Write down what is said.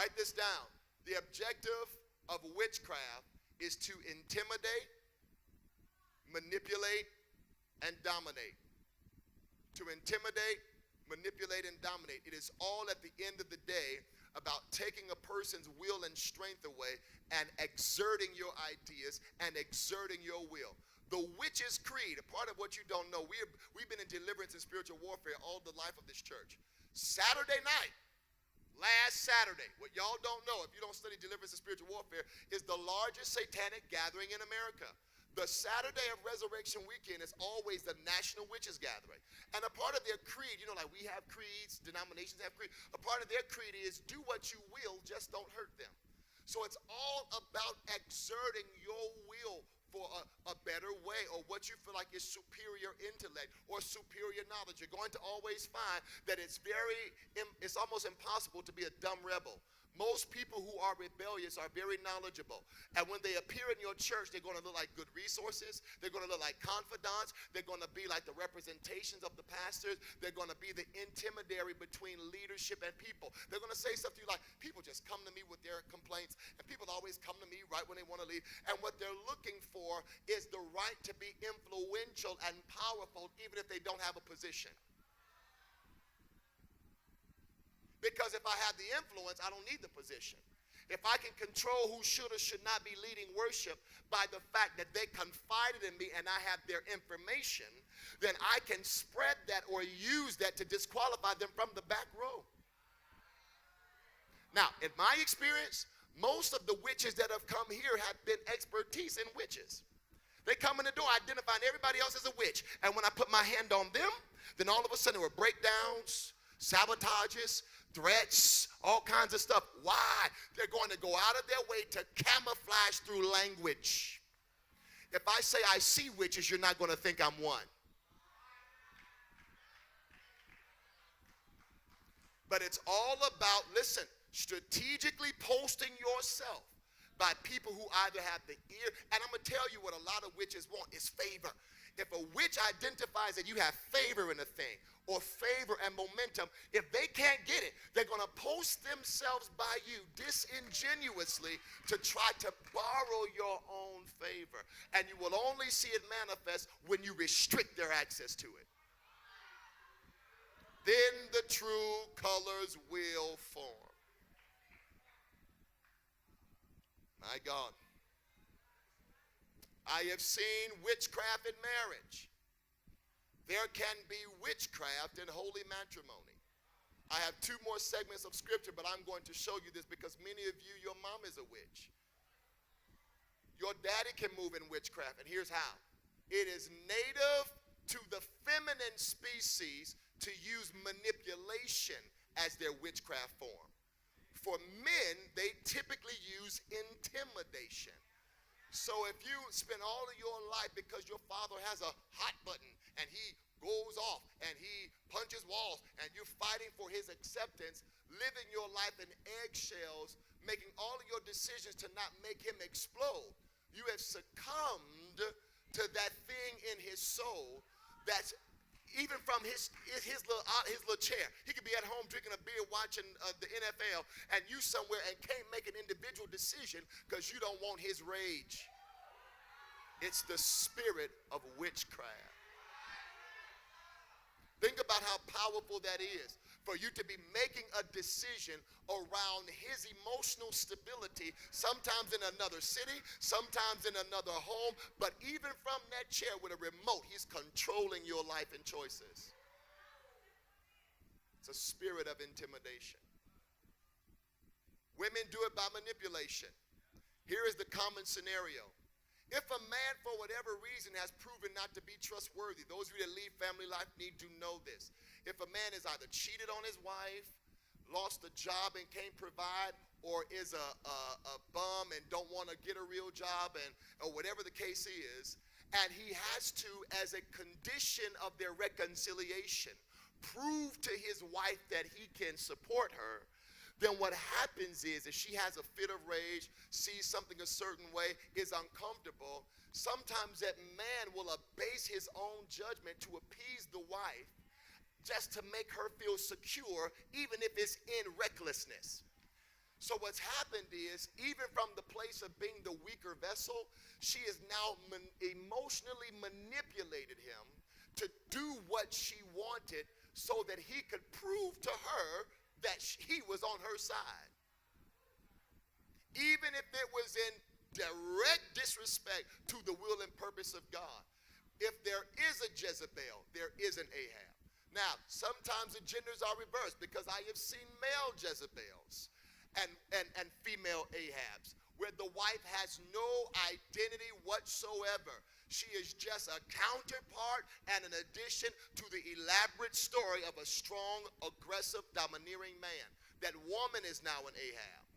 Write this down. The objective of witchcraft is to intimidate, manipulate, and dominate. To intimidate, manipulate, and dominate. It is all at the end of the day about taking a person's will and strength away and exerting your ideas and exerting your will. The witch's creed, a part of what you don't know, we've been in deliverance and spiritual warfare all the life of this church. Saturday night, last Saturday, what y'all don't know if you don't study deliverance and spiritual warfare, is the largest satanic gathering in America. The Saturday of Resurrection Weekend is always the National Witches Gathering. And a part of their creed, you know, like we have creeds, denominations have creeds. A part of their creed is do what you will, just don't hurt them. So it's all about exerting your will for a better way, or what you feel like is superior intellect or superior knowledge. You're going to always find that it's almost impossible to be a dumb rebel. Most people who are rebellious are very knowledgeable. And when they appear in your church, they're going to look like good resources. They're going to look like confidants. They're going to be like the representations of the pastors. They're going to be the intermediary between leadership and people. They're going to say stuff to you like, people just come to me with their complaints, and people always come to me right when they want to leave. And what they're looking for is the right to be influential and powerful, even if they don't have a position. Because if I have the influence, I don't need the position. If I can control who should or should not be leading worship by the fact that they confided in me and I have their information, then I can spread that or use that to disqualify them from the back row. Now, in my experience, most of the witches that have come here have been expertise in witches. They come in the door identifying everybody else as a witch. And when I put my hand on them, then all of a sudden there were breakdowns, sabotages, threats, all kinds of stuff. Why? They're going to go out of their way to camouflage through language. If I say I see witches, you're not going to think I'm one. But it's all about, listen, strategically posting yourself by people who either have the ear, and I'm going to tell you what a lot of witches want is favor. If a witch identifies that you have favor in a thing or favor and momentum, if they can't get it, they're going to post themselves by you disingenuously to try to borrow your own favor. And you will only see it manifest when you restrict their access to it. Then the true colors will form. My God. I have seen witchcraft in marriage. There can be witchcraft in holy matrimony. I have 2 more segments of scripture, but I'm going to show you this because many of you, your mom is a witch. Your daddy can move in witchcraft, and here's how. It is native to the feminine species to use manipulation as their witchcraft form. For men, they typically use intimidation. So if you spend all of your life because your father has a hot button and he goes off and he punches walls and you're fighting for his acceptance, living your life in eggshells, making all of your decisions to not make him explode, you have succumbed to that thing in his soul that's even from his little chair. He could be at home drinking a beer watching the NFL, and you somewhere and can't make an individual decision because you don't want his rage. It's the spirit of witchcraft. Think about how powerful that is for you to be making a decision around his emotional stability, sometimes in another city, sometimes in another home, but even from that chair with a remote, he's controlling your life and choices. It's a spirit of intimidation. Women do it by manipulation. Here is the common scenario. If a man, for whatever reason, has proven not to be trustworthy, those of you that lead family life need to know this. If a man is either cheated on his wife, lost a job and can't provide, or is a bum and don't want to get a real job, or whatever the case is, and he has to, as a condition of their reconciliation, prove to his wife that he can support her, then what happens is if she has a fit of rage, sees something a certain way, is uncomfortable, sometimes that man will abase his own judgment to appease the wife just to make her feel secure, even if it's in recklessness. So what's happened is, even from the place of being the weaker vessel, she has now emotionally manipulated him to do what she wanted so that he could prove to her that he was on her side. Even if it was in direct disrespect to the will and purpose of God. If there is a Jezebel, there is an Ahab. Now, sometimes the genders are reversed, because I have seen male Jezebels and female Ahabs, where the wife has no identity whatsoever. She is just a counterpart and an addition to the elaborate story of a strong, aggressive, domineering man. That woman is now an Ahab.